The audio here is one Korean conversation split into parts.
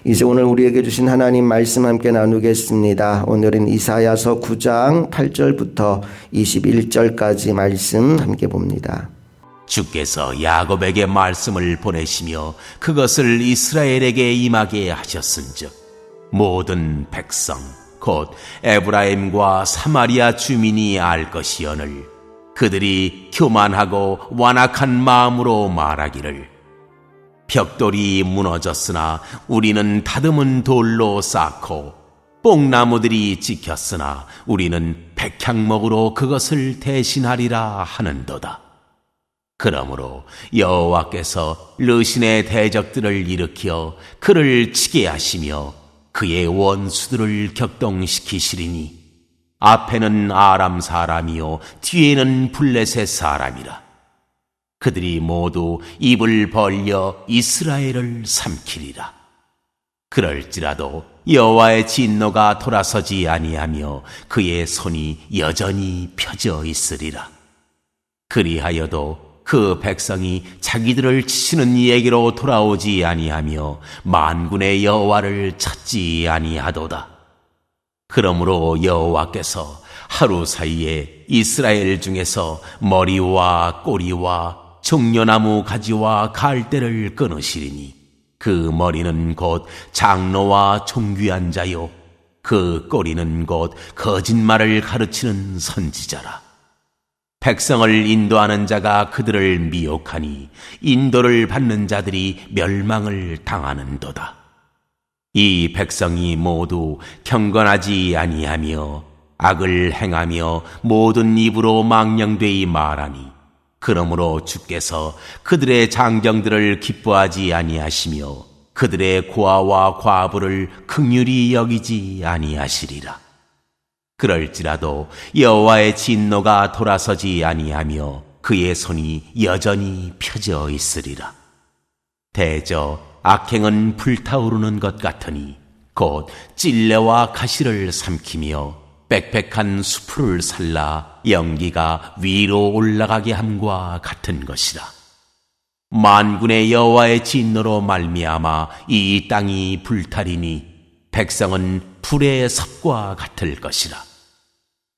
이제 오늘 우리에게 주신 하나님 말씀 함께 나누겠습니다. 오늘은 이사야서 9장 8절부터 21절까지 말씀 함께 봅니다. 주께서 야곱에게 말씀을 보내시며 그것을 이스라엘에게 임하게 하셨은즉 모든 백성 곧 에브라임과 사마리아 주민이 알 것이오늘 그들이 교만하고 완악한 마음으로 말하기를 벽돌이 무너졌으나 우리는 다듬은 돌로 쌓고 뽕나무들이 지켰으나 우리는 백향목으로 그것을 대신하리라 하는도다. 그러므로 여호와께서 르신의 대적들을 일으켜 그를 치게 하시며 그의 원수들을 격동시키시리니 앞에는 아람 사람이요 뒤에는 블레셋 사람이라. 그들이 모두 입을 벌려 이스라엘을 삼키리라. 그럴지라도 여호와의 진노가 돌아서지 아니하며 그의 손이 여전히 펴져 있으리라. 그리하여도 그 백성이 자기들을 치시는 이에게로 돌아오지 아니하며 만군의 여호와를 찾지 아니하도다. 그러므로 여호와께서 하루 사이에 이스라엘 중에서 머리와 꼬리와 종려나무 가지와 갈대를 끊으시리니 그 머리는 곧 장로와 존귀한 자요 그 꼬리는 곧 거짓말을 가르치는 선지자라. 백성을 인도하는 자가 그들을 미혹하니 인도를 받는 자들이 멸망을 당하는도다. 이 백성이 모두 경건하지 아니하며 악을 행하며 모든 입으로 망령되이 말하니 그러므로 주께서 그들의 장정들을 기뻐하지 아니하시며 그들의 고아와 과부를 긍휼히 여기지 아니하시리라. 그럴지라도 여호와의 진노가 돌아서지 아니하며 그의 손이 여전히 펴져 있으리라. 대저 악행은 불타오르는 것 같으니 곧 찔레와 가시를 삼키며 빽빽한 수풀을 살라 연기가 위로 올라가게 함과 같은 것이라. 만군의 여호와의 진노로 말미암아 이 땅이 불타리니 백성은 불의 섭과 같을 것이라.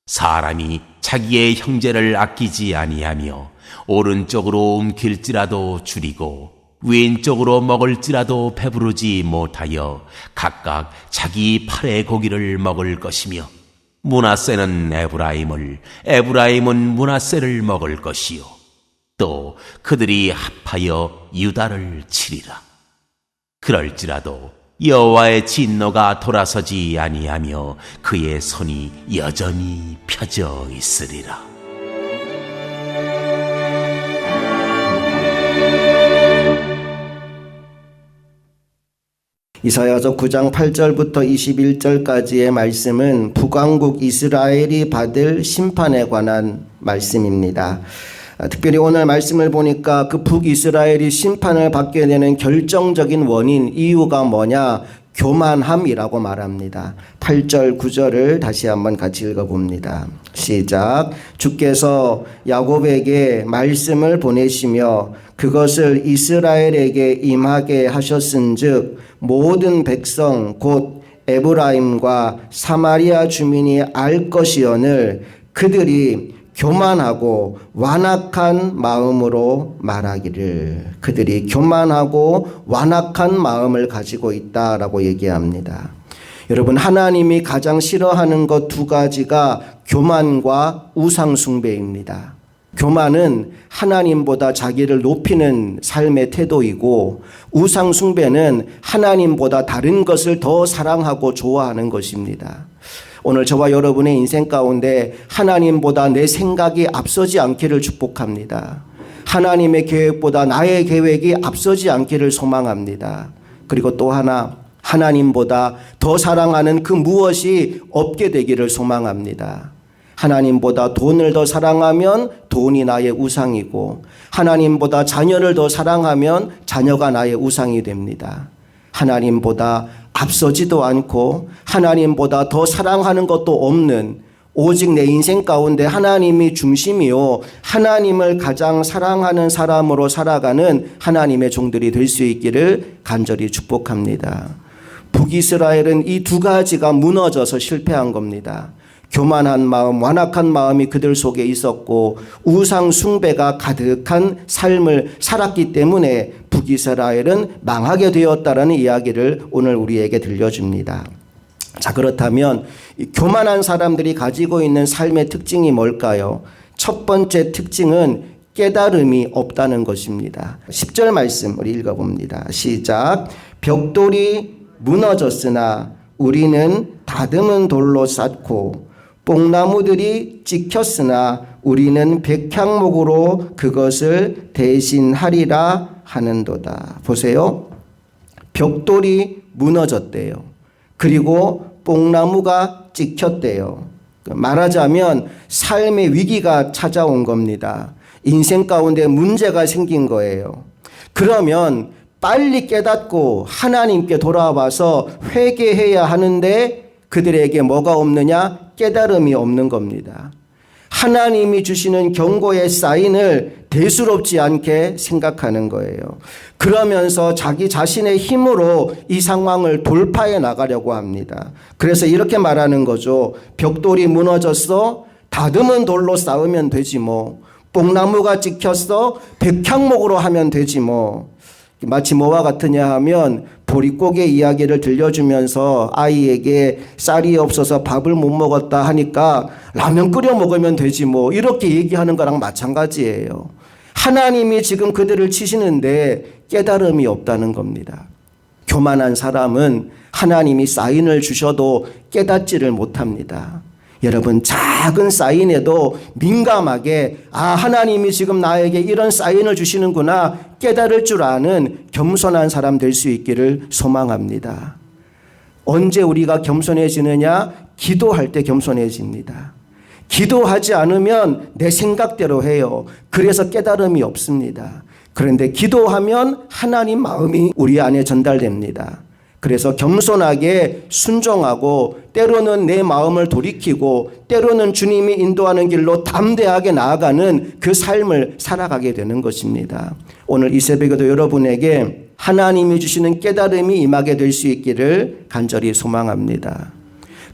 사람이 자기의 형제를 아끼지 아니하며 오른쪽으로 움킬지라도 줄이고 왼쪽으로 먹을지라도 배부르지 못하여 각각 자기 팔의 고기를 먹을 것이며 므낫세는 에브라임을 에브라임은 므낫세를 먹을 것이요 또 그들이 합하여 유다를 치리라. 그럴지라도 여호와의 진노가 돌아서지 아니하며 그의 손이 여전히 펴져 있으리라. 이사야서 9장 8절부터 21절까지의 말씀은 북왕국 이스라엘이 받을 심판에 관한 말씀입니다. 특별히 오늘 말씀을 보니까 그 북이스라엘이 심판을 받게 되는 결정적인 원인, 이유가 뭐냐? 교만함이라고 말합니다. 8절, 9절을 다시 한번 같이 읽어봅니다. 시작. 주께서 야곱에게 말씀을 보내시며 그것을 이스라엘에게 임하게 하셨은즉 모든 백성 곧 에브라임과 사마리아 주민이 알 것이오늘 그들이 교만하고 완악한 마음으로 말하기를. 그들이 교만하고 완악한 마음을 가지고 있다라고 얘기합니다. 여러분, 하나님이 가장 싫어하는 것 두 가지가 교만과 우상숭배입니다. 교만은 하나님보다 자기를 높이는 삶의 태도이고 우상숭배는 하나님보다 다른 것을 더 사랑하고 좋아하는 것입니다. 오늘 저와 여러분의 인생 가운데 하나님보다 내 생각이 앞서지 않기를 축복합니다. 하나님의 계획보다 나의 계획이 앞서지 않기를 소망합니다. 그리고 또 하나, 하나님보다 더 사랑하는 그 무엇이 없게 되기를 소망합니다. 하나님보다 돈을 더 사랑하면 돈이 나의 우상이고 하나님보다 자녀를 더 사랑하면 자녀가 나의 우상이 됩니다. 하나님보다 앞서지도 않고 하나님보다 더 사랑하는 것도 없는 오직 내 인생 가운데 하나님이 중심이요 하나님을 가장 사랑하는 사람으로 살아가는 하나님의 종들이 될 수 있기를 간절히 축복합니다. 북이스라엘은 이 두 가지가 무너져서 실패한 겁니다. 교만한 마음, 완악한 마음이 그들 속에 있었고 우상 숭배가 가득한 삶을 살았기 때문에 북이스라엘은 망하게 되었다라는 이야기를 오늘 우리에게 들려줍니다. 자, 그렇다면 이 교만한 사람들이 가지고 있는 삶의 특징이 뭘까요? 첫 번째 특징은 깨달음이 없다는 것입니다. 10절 말씀 우리 읽어봅니다. 시작. 벽돌이 무너졌으나 우리는 다듬은 돌로 쌓고 뽕나무들이 찍혔으나 우리는 백향목으로 그것을 대신하리라 하는도다. 보세요. 벽돌이 무너졌대요. 그리고 뽕나무가 찍혔대요. 말하자면 삶의 위기가 찾아온 겁니다. 인생 가운데 문제가 생긴 거예요. 그러면 빨리 깨닫고 하나님께 돌아와서 회개해야 하는데 그들에게 뭐가 없느냐? 깨달음이 없는 겁니다. 하나님이 주시는 경고의 사인을 대수롭지 않게 생각하는 거예요. 그러면서 자기 자신의 힘으로 이 상황을 돌파해 나가려고 합니다. 그래서 이렇게 말하는 거죠. 벽돌이 무너졌어? 다듬은 돌로 쌓으면 되지 뭐. 뽕나무가 찍혔어? 백향목으로 하면 되지 뭐. 마치 뭐와 같으냐 하면 보릿고개 이야기를 들려주면서 아이에게 쌀이 없어서 밥을 못 먹었다 하니까 라면 끓여 먹으면 되지 뭐 이렇게 얘기하는 거랑 마찬가지예요. 하나님이 지금 그들을 치시는데 깨달음이 없다는 겁니다. 교만한 사람은 하나님이 사인을 주셔도 깨닫지를 못합니다. 여러분, 작은 사인에도 민감하게 하나님이 지금 나에게 이런 사인을 주시는구나 깨달을 줄 아는 겸손한 사람 될 수 있기를 소망합니다. 언제 우리가 겸손해지느냐? 기도할 때 겸손해집니다. 기도하지 않으면 내 생각대로 해요. 그래서 깨달음이 없습니다. 그런데 기도하면 하나님 마음이 우리 안에 전달됩니다. 그래서 겸손하게 순종하고 때로는 내 마음을 돌이키고 때로는 주님이 인도하는 길로 담대하게 나아가는 그 삶을 살아가게 되는 것입니다. 오늘 이 새벽에도 여러분에게 하나님이 주시는 깨달음이 임하게 될 수 있기를 간절히 소망합니다.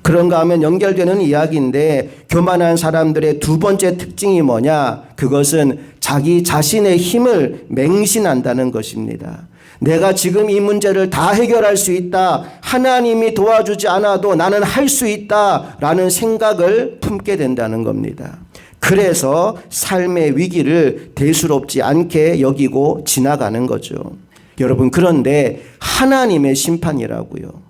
그런가 하면 연결되는 이야기인데 교만한 사람들의 두 번째 특징이 뭐냐? 그것은 자기 자신의 힘을 맹신한다는 것입니다. 내가 지금 이 문제를 다 해결할 수 있다. 하나님이 도와주지 않아도 나는 할 수 있다라는 생각을 품게 된다는 겁니다. 그래서 삶의 위기를 대수롭지 않게 여기고 지나가는 거죠. 여러분, 그런데 하나님의 심판이라고요.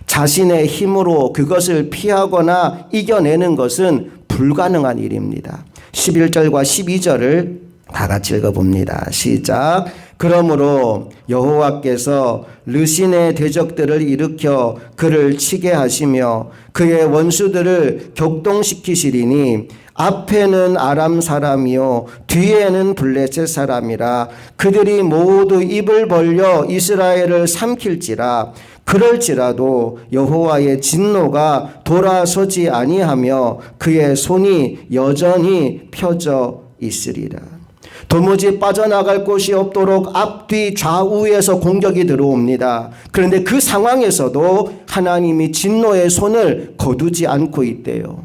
자신의 힘으로 그것을 피하거나 이겨내는 것은 불가능한 일입니다. 11절과 12절을 다 같이 읽어봅니다. 시작. 그러므로 여호와께서 르신의 대적들을 일으켜 그를 치게 하시며 그의 원수들을 격동시키시리니 앞에는 아람 사람이요 뒤에는 블레셋 사람이라 그들이 모두 입을 벌려 이스라엘을 삼킬지라. 그럴지라도 여호와의 진노가 돌아서지 아니하며 그의 손이 여전히 펴져 있으리라. 도무지 빠져나갈 곳이 없도록 앞뒤 좌우에서 공격이 들어옵니다. 그런데 그 상황에서도 하나님이 진노의 손을 거두지 않고 있대요.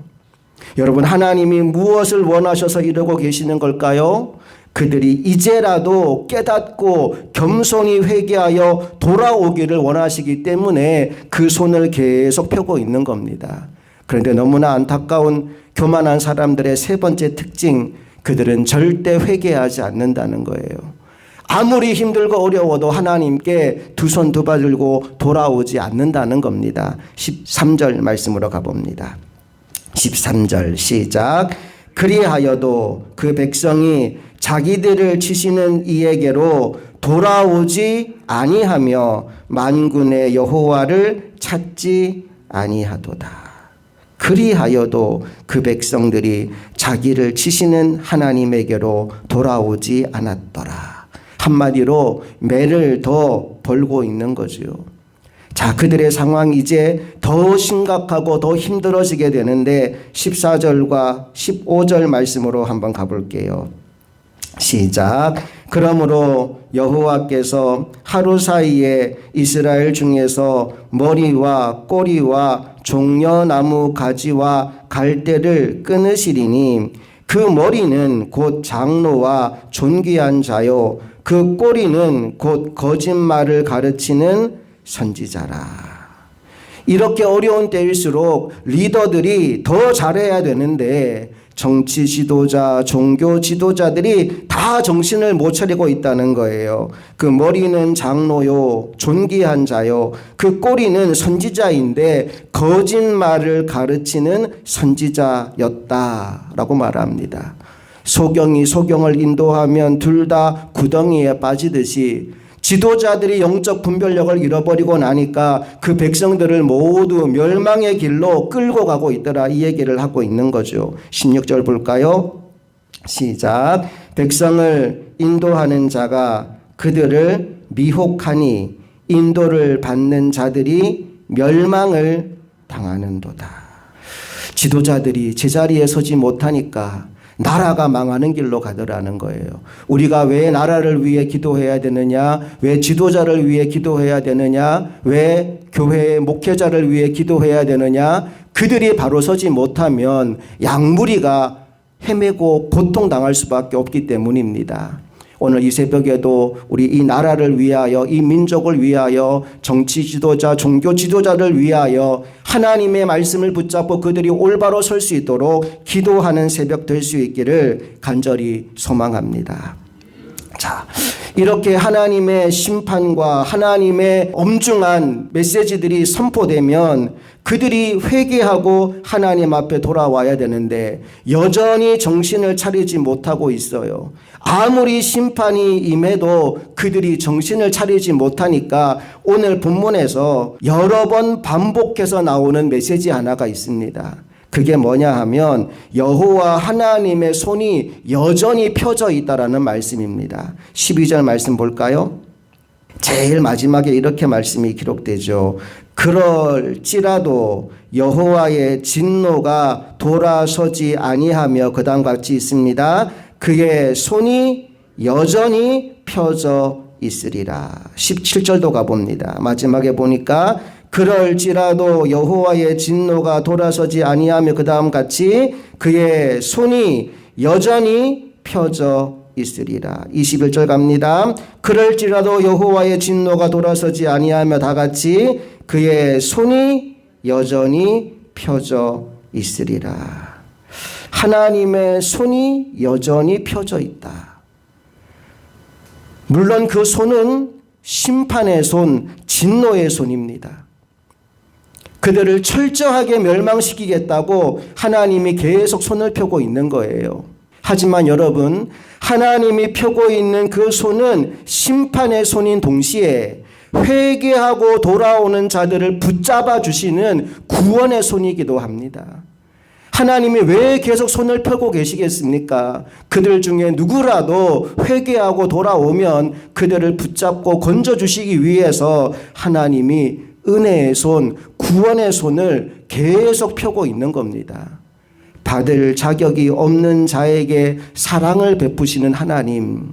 여러분, 하나님이 무엇을 원하셔서 이러고 계시는 걸까요? 그들이 이제라도 깨닫고 겸손히 회개하여 돌아오기를 원하시기 때문에 그 손을 계속 펴고 있는 겁니다. 그런데 너무나 안타까운 교만한 사람들의 세 번째 특징, 그들은 절대 회개하지 않는다는 거예요. 아무리 힘들고 어려워도 하나님께 두 손 두 발 들고 돌아오지 않는다는 겁니다. 13절 말씀으로 가봅니다. 13절 시작. 그리하여도 그 백성이 자기들을 치시는 이에게로 돌아오지 아니하며 만군의 여호와를 찾지 아니하도다. 그리하여도 그 백성들이 자기를 치시는 하나님에게로 돌아오지 않았더라. 한마디로 매를 더 벌고 있는 거죠. 자, 그들의 상황이 이제 더 심각하고 더 힘들어지게 되는데 14절과 15절 말씀으로 한번 가볼게요. 시작. 그러므로 여호와께서 하루 사이에 이스라엘 중에서 머리와 꼬리와 종려나무 가지와 갈대를 끊으시리니 그 머리는 곧 장로와 존귀한 자요 그 꼬리는 곧 거짓말을 가르치는 선지자라. 이렇게 어려운 때일수록 리더들이 더 잘해야 되는데 정치 지도자, 종교 지도자들이 다 정신을 못 차리고 있다는 거예요. 그 머리는 장로요, 존귀한 자요. 그 꼬리는 선지자인데 거짓말을 가르치는 선지자였다라고 말합니다. 소경이 소경을 인도하면 둘 다 구덩이에 빠지듯이 지도자들이 영적 분별력을 잃어버리고 나니까 그 백성들을 모두 멸망의 길로 끌고 가고 있더라. 이 얘기를 하고 있는 거죠. 16절 볼까요? 시작. 백성을 인도하는 자가 그들을 미혹하니 인도를 받는 자들이 멸망을 당하는도다. 지도자들이 제자리에 서지 못하니까 나라가 망하는 길로 가더라는 거예요. 우리가 왜 나라를 위해 기도해야 되느냐? 왜 지도자를 위해 기도해야 되느냐? 왜 교회의 목회자를 위해 기도해야 되느냐? 그들이 바로 서지 못하면 양무리가 헤매고 고통당할 수밖에 없기 때문입니다. 오늘 이 새벽에도 우리 이 나라를 위하여, 이 민족을 위하여, 정치 지도자, 종교 지도자를 위하여 하나님의 말씀을 붙잡고 그들이 올바로 설 수 있도록 기도하는 새벽 될 수 있기를 간절히 소망합니다. 자, 이렇게 하나님의 심판과 하나님의 엄중한 메시지들이 선포되면 그들이 회개하고 하나님 앞에 돌아와야 되는데 여전히 정신을 차리지 못하고 있어요. 아무리 심판이 임해도 그들이 정신을 차리지 못하니까 오늘 본문에서 여러 번 반복해서 나오는 메시지 하나가 있습니다. 그게 뭐냐 하면 여호와 하나님의 손이 여전히 펴져 있다라는 말씀입니다. 12절 말씀 볼까요? 제일 마지막에 이렇게 말씀이 기록되죠. 그럴지라도 여호와의 진노가 돌아서지 아니하며 그 다음과 같이 있습니다. 그의 손이 여전히 펴져 있으리라. 17절도 가봅니다. 마지막에 보니까 그럴지라도 여호와의 진노가 돌아서지 아니하며 그 다음 같이 그의 손이 여전히 펴져 있으리라. 21절 갑니다. 그럴지라도 여호와의 진노가 돌아서지 아니하며 다 같이 그의 손이 여전히 펴져 있으리라. 하나님의 손이 여전히 펴져 있다. 물론 그 손은 심판의 손, 진노의 손입니다. 그들을 철저하게 멸망시키겠다고 하나님이 계속 손을 펴고 있는 거예요. 하지만 여러분, 하나님이 펴고 있는 그 손은 심판의 손인 동시에 회개하고 돌아오는 자들을 붙잡아 주시는 구원의 손이기도 합니다. 하나님이 왜 계속 손을 펴고 계시겠습니까? 그들 중에 누구라도 회개하고 돌아오면 그들을 붙잡고 건져주시기 위해서 하나님이 은혜의 손, 구원의 손을 계속 펴고 있는 겁니다. 받을 자격이 없는 자에게 사랑을 베푸시는 하나님,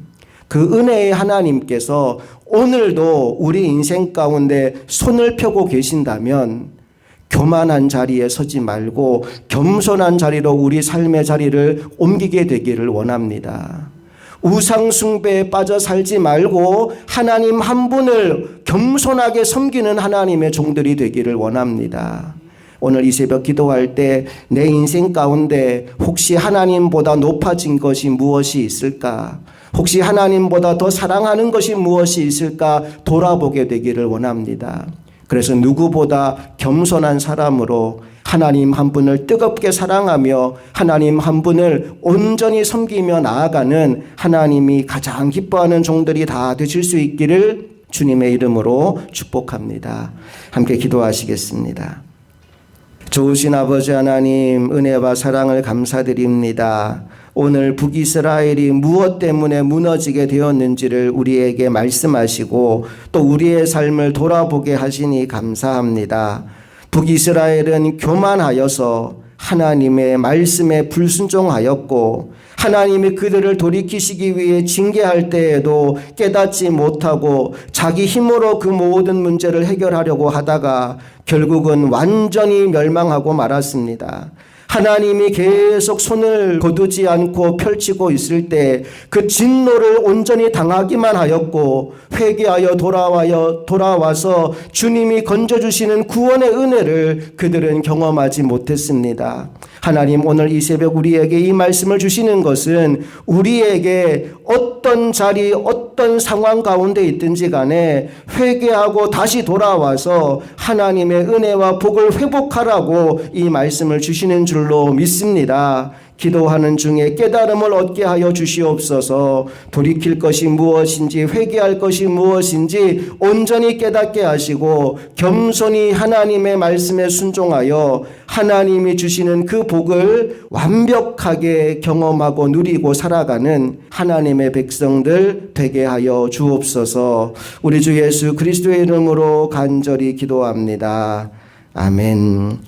그 은혜의 하나님께서 오늘도 우리 인생 가운데 손을 펴고 계신다면 교만한 자리에 서지 말고 겸손한 자리로 우리 삶의 자리를 옮기게 되기를 원합니다. 우상 숭배에 빠져 살지 말고 하나님 한 분을 겸손하게 섬기는 하나님의 종들이 되기를 원합니다. 오늘 이 새벽 기도할 때 내 인생 가운데 혹시 하나님보다 높아진 것이 무엇이 있을까? 혹시 하나님보다 더 사랑하는 것이 무엇이 있을까? 돌아보게 되기를 원합니다. 그래서 누구보다 겸손한 사람으로 하나님 한 분을 뜨겁게 사랑하며 하나님 한 분을 온전히 섬기며 나아가는 하나님이 가장 기뻐하는 종들이 다 되실 수 있기를 주님의 이름으로 축복합니다. 함께 기도하시겠습니다. 좋으신 아버지 하나님, 은혜와 사랑을 감사드립니다. 오늘 북이스라엘이 무엇 때문에 무너지게 되었는지를 우리에게 말씀하시고 또 우리의 삶을 돌아보게 하시니 감사합니다. 북이스라엘은 교만하여서 하나님의 말씀에 불순종하였고 하나님이 그들을 돌이키시기 위해 징계할 때에도 깨닫지 못하고 자기 힘으로 그 모든 문제를 해결하려고 하다가 결국은 완전히 멸망하고 말았습니다. 하나님이 계속 손을 거두지 않고 펼치고 있을 때 그 진노를 온전히 당하기만 하였고 회개하여 돌아와서 주님이 건져주시는 구원의 은혜를 그들은 경험하지 못했습니다. 하나님 오늘 이 새벽 우리에게 이 말씀을 주시는 것은 우리에게 어떤 자리 어떤 상황 가운데 있든지 간에 회개하고 다시 돌아와서 하나님의 은혜와 복을 회복하라고 이 말씀을 주시는 줄로 믿습니다. 기도하는 중에 깨달음을 얻게 하여 주시옵소서. 돌이킬 것이 무엇인지 회개할 것이 무엇인지 온전히 깨닫게 하시고 겸손히 하나님의 말씀에 순종하여 하나님이 주시는 그 복을 완벽하게 경험하고 누리고 살아가는 하나님의 백성들 되게 하여 주옵소서. 우리 주 예수 그리스도의 이름으로 간절히 기도합니다. 아멘.